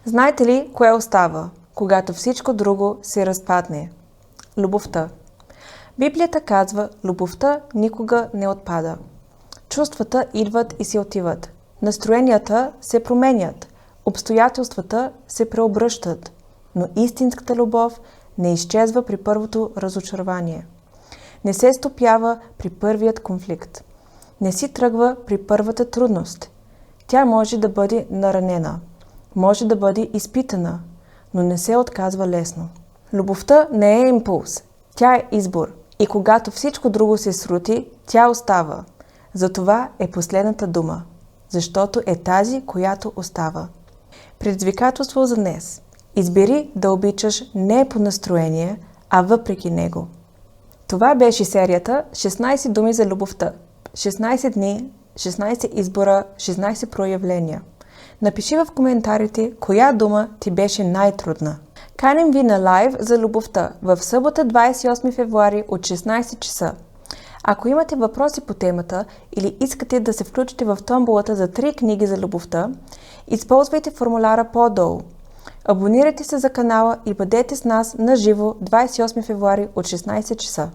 Знаете ли кое остава, когато всичко друго се разпадне? Любовта. Библията казва, любовта никога не отпада. Чувствата идват и се отиват. Настроенията се променят. Обстоятелствата се преобръщат. Но истинската любов не изчезва при първото разочарование. Не се стопява при първият конфликт. Не си тръгва при първата трудност. Тя може да бъде наранена. Може да бъде изпитана, но не се отказва лесно. Любовта не е импулс. Тя е избор. И когато всичко друго се срути, тя остава. Затова е последната дума. Защото е тази, която остава. Предизвикателство за днес. Избери да обичаш не по настроение, а въпреки него. Това беше серията 16 думи за любовта. 16 дни, 16 избора, 16 проявления. Напиши в коментарите коя дума ти беше най-трудна. Каним ви на лайв за любовта в събота 28 февруари от 16 часа. Ако имате въпроси по темата или искате да се включите в томболата за 3 книги за любовта, използвайте формуляра по-долу. Абонирайте се за канала и бъдете с нас на живо 28 февруари от 16 часа.